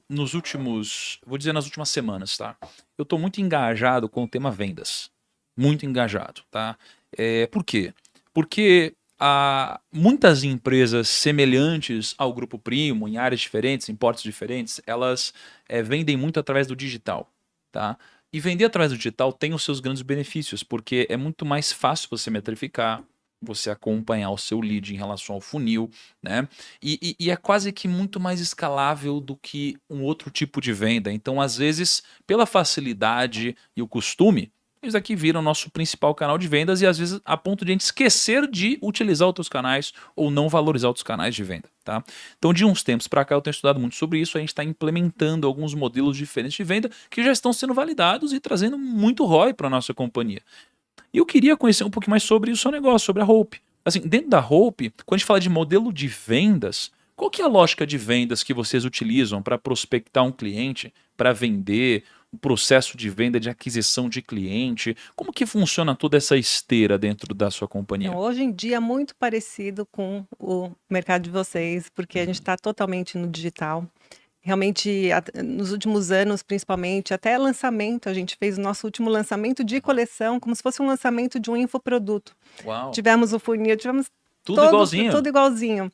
nos últimos, vou dizer nas últimas semanas, tá? Eu tô muito engajado com o tema vendas. Muito engajado, tá? Por quê? Porque muitas empresas semelhantes ao Grupo Primo, em áreas diferentes, em portos diferentes, elas vendem muito através do digital, tá? E vender através do digital tem os seus grandes benefícios, porque é muito mais fácil você metrificar, você acompanhar o seu lead em relação ao funil, né? E é quase que muito mais escalável do que um outro tipo de venda. Então, às vezes, pela facilidade e o costume, isso aqui vira o nosso principal canal de vendas e às vezes a ponto de a gente esquecer de utilizar outros canais ou não valorizar outros canais de venda, tá? Então, de uns tempos para cá, eu tenho estudado muito sobre isso, a gente está implementando alguns modelos diferentes de venda que já estão sendo validados e trazendo muito ROI para a nossa companhia. E eu queria conhecer um pouquinho mais sobre o seu negócio, sobre a Hope. Assim, dentro da Hope, quando a gente fala de modelo de vendas, qual que é a lógica de vendas que vocês utilizam para prospectar um cliente, para vender, o processo de venda, de aquisição de cliente? Como que funciona toda essa esteira dentro da sua Não, companhia? hoje em dia é muito parecido com o mercado de vocês, porque a gente Uhum. está totalmente no digital. Realmente, nos últimos anos, principalmente, até lançamento, a gente fez o nosso último lançamento de coleção, como se fosse um lançamento de um infoproduto. Uau, Tivemos o funil, tivemos tudo igualzinho? tudo igualzinho.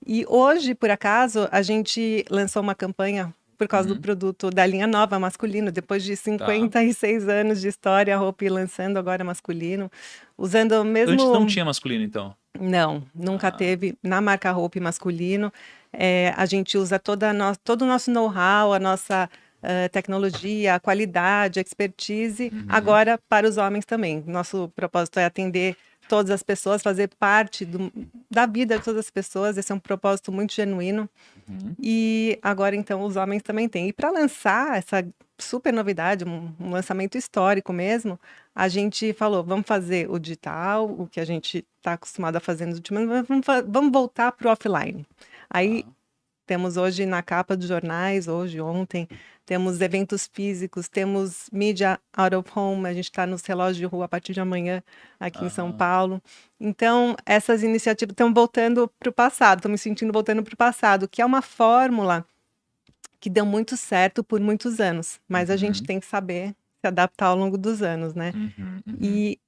E hoje, por acaso, a gente lançou uma campanha por causa do Uhum. produto da linha nova masculino, depois de Tá. 56 anos de história, a Hope lançando agora masculino, usando o Antes não mesmo. tinha masculino, então. Não, nunca Ah, teve na marca Hope masculino. A gente usa todo o nosso know-how, a nossa tecnologia, a qualidade, a expertise, uhum, agora para os homens também. Nosso propósito é atender todas as pessoas, fazer parte da vida de todas as pessoas. Esse é um propósito muito genuíno. uhum. E agora, então, os homens também têm. E para lançar essa super novidade, um lançamento histórico mesmo, a gente falou: vamos fazer o digital, o que a gente está acostumado a fazer nos últimos anos, vamos voltar para o offline. Aí Tá. temos hoje na capa dos jornais, hoje, ontem, temos eventos físicos, temos mídia out of home, a gente está nos relógios de rua a partir de amanhã aqui em São Ah. Paulo. Então, essas iniciativas estão voltando para o passado, estou me sentindo voltando para o passado, que é uma fórmula que deu muito certo por muitos anos, mas a gente Uhum, tem que saber se adaptar ao longo dos anos, né? uhum, uhum. E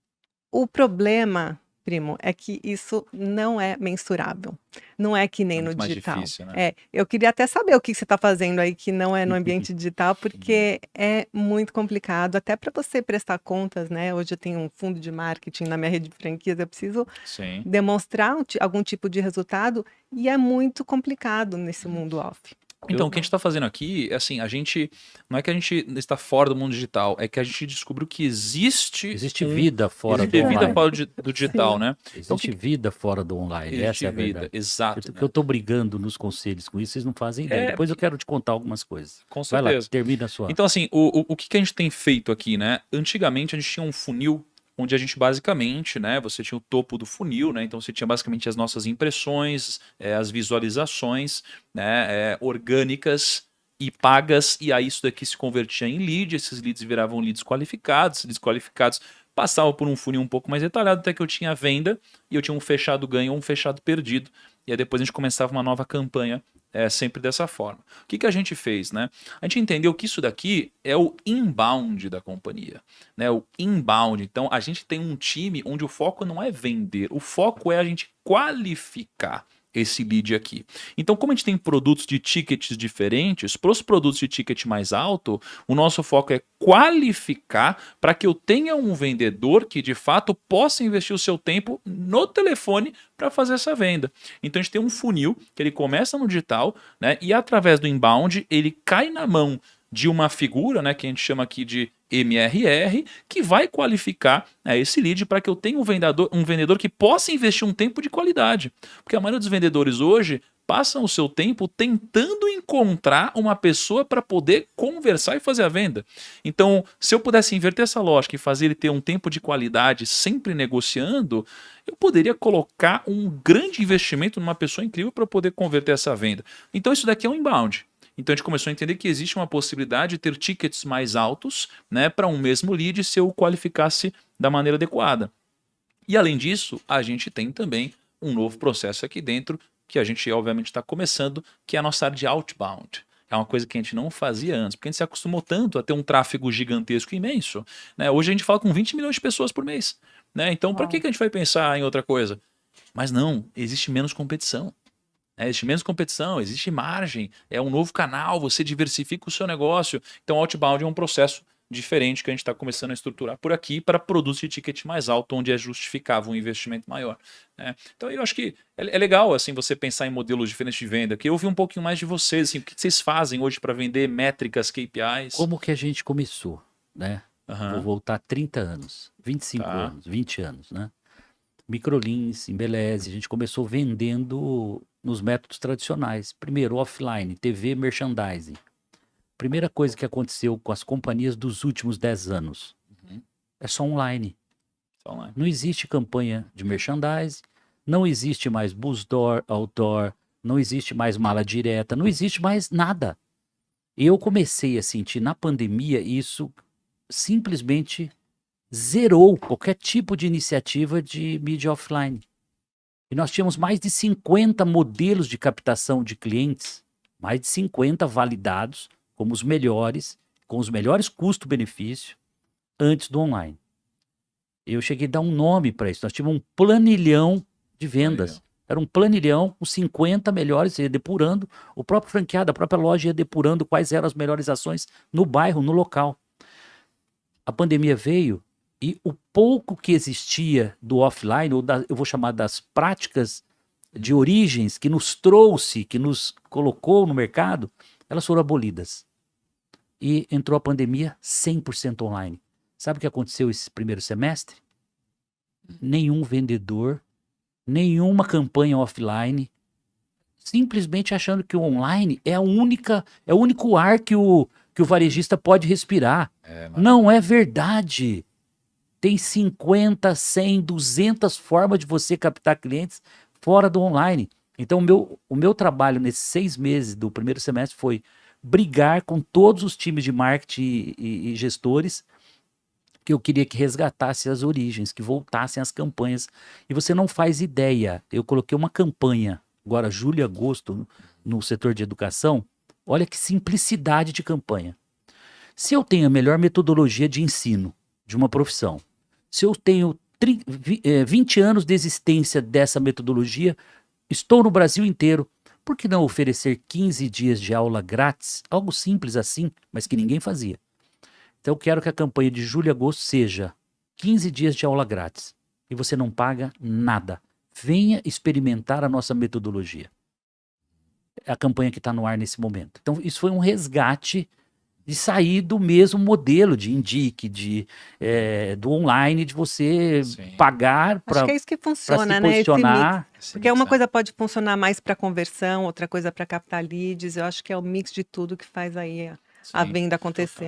o problema, primo, é que isso não é mensurável. Não é que É nem no muito mais digital. difícil, né? Eu queria até saber o que você está fazendo aí que não é no ambiente digital, Uhum. porque é muito complicado, até para você prestar contas, né? Hoje eu tenho um fundo de marketing na minha rede de franquias, eu preciso Sim. demonstrar algum tipo de resultado e é muito complicado nesse mundo off. Então, o Eu que a gente está fazendo aqui é assim, a gente não é que a gente está fora do mundo digital, é que a gente descobriu que existe vida fora do existe vida online. fora do digital, Sim. né? Então, Existe vida fora do online, essa existe é a vida, verdade. exato, Que eu né? tô brigando nos conselhos com isso, vocês não fazem ideia. É, Depois eu quero te contar algumas coisas. com Vai lá, certeza. termina a sua. Então, assim, o que a gente tem feito aqui, né? Antigamente a gente tinha um funil onde a gente basicamente, né? Você tinha o topo do funil, né? Então você tinha basicamente as nossas impressões, as visualizações, né? Orgânicas e pagas, e aí isso daqui se convertia em lead, esses leads viravam leads qualificados, leads qualificados passavam por um funil um pouco mais detalhado, até que eu tinha a venda e eu tinha um fechado ganho ou um fechado perdido. E aí depois a gente começava uma nova campanha sempre dessa forma. O que a gente fez, né? A gente entendeu que isso daqui é o inbound da companhia, né? O inbound. Então a gente tem um time onde o foco não é vender, o foco é a gente qualificar esse lead aqui. Então, como a gente tem produtos de tickets diferentes, para os produtos de ticket mais alto, o nosso foco é qualificar para que eu tenha um vendedor que de fato possa investir o seu tempo no telefone para fazer essa venda. Então a gente tem um funil que ele começa no digital, né? E através do inbound ele cai na mão de uma figura, né, que a gente chama aqui de MRR, que vai qualificar esse lead para que eu tenha um vendedor que possa investir um tempo de qualidade. Porque a maioria dos vendedores hoje passam o seu tempo tentando encontrar uma pessoa para poder conversar e fazer a venda. Então, se eu pudesse inverter essa lógica e fazer ele ter um tempo de qualidade sempre negociando, eu poderia colocar um grande investimento numa pessoa incrível para poder converter essa venda. Então, isso daqui é um inbound. Então a gente começou a entender que existe uma possibilidade de ter tickets mais altos, né, para um mesmo lead se eu o qualificasse da maneira adequada. E além disso, a gente tem também um novo processo aqui dentro, que a gente obviamente está começando, que é a nossa área de outbound. É uma coisa que a gente não fazia antes, porque a gente se acostumou tanto a ter um tráfego gigantesco e imenso, né? Hoje a gente fala com 20 milhões de pessoas por mês, né? Então, para que Uau. a gente vai pensar em outra coisa? Mas não, existe menos competição. Existe menos competição, existe margem, é um novo canal, você diversifica o seu negócio. Então, outbound é um processo diferente que a gente está começando a estruturar por aqui para produtos de ticket mais alto, onde é justificável um investimento maior, né? Então, eu acho que é legal assim você pensar em modelos diferentes de venda, que eu ouvi um pouquinho mais de vocês, assim, o que vocês fazem hoje para vender métricas, KPIs? Como que a gente começou, né? Aham. Vou voltar 30 anos, 25 Tá. anos, 20 anos, né? Microlins, Embeleze, a gente começou vendendo nos métodos tradicionais. Primeiro, offline, TV, merchandising. Primeira coisa que aconteceu com as companhias dos últimos 10 anos Uhum. é só online. Só online. Não existe campanha de merchandising, não existe mais bus door, outdoor, não existe mais mala direta, não existe mais nada. Eu comecei a sentir na pandemia isso simplesmente zerou qualquer tipo de iniciativa de mídia offline. E nós tínhamos mais de 50 modelos de captação de clientes, mais de 50 validados como os melhores, com os melhores custo-benefício, antes do online. Eu cheguei a dar um nome para isso. Nós tínhamos um planilhão de vendas. Era um planilhão com 50 melhores, ia depurando. O próprio franqueado, a própria loja ia depurando quais eram as melhores ações no bairro, no local. A pandemia veio e o pouco que existia do offline, ou eu vou chamar das práticas de origens que nos trouxe, que nos colocou no mercado, elas foram abolidas. E entrou a pandemia 100% online. Sabe o que aconteceu esse primeiro semestre? Nenhum vendedor, nenhuma campanha offline, simplesmente achando que o online é o único ar que o varejista pode respirar. Não é verdade. Tem 50, 100, 200 formas de você captar clientes fora do online. Então, o meu trabalho nesses 6 meses do primeiro semestre foi brigar com todos os times de marketing e gestores, que eu queria que resgatasse as origens, que voltassem as campanhas. E você não faz ideia. Eu coloquei uma campanha, agora julho e agosto, no setor de educação. Olha que simplicidade de campanha. Se eu tenho a melhor metodologia de ensino de uma profissão, se eu tenho 20 anos de existência dessa metodologia, estou no Brasil inteiro, por que não oferecer 15 dias de aula grátis? Algo simples assim, mas que ninguém fazia. Então eu quero que a campanha de julho e agosto seja 15 dias de aula grátis e você não paga nada. Venha experimentar a nossa metodologia. É a campanha que está no ar nesse momento. Então isso foi um resgate de sair do mesmo modelo de indique, do online, de você pagar para Acho que é isso que funciona, se né? posicionar. Porque uma coisa pode funcionar mais para conversão, outra coisa para captar leads. Eu acho que é o mix de tudo que faz aí a venda acontecer.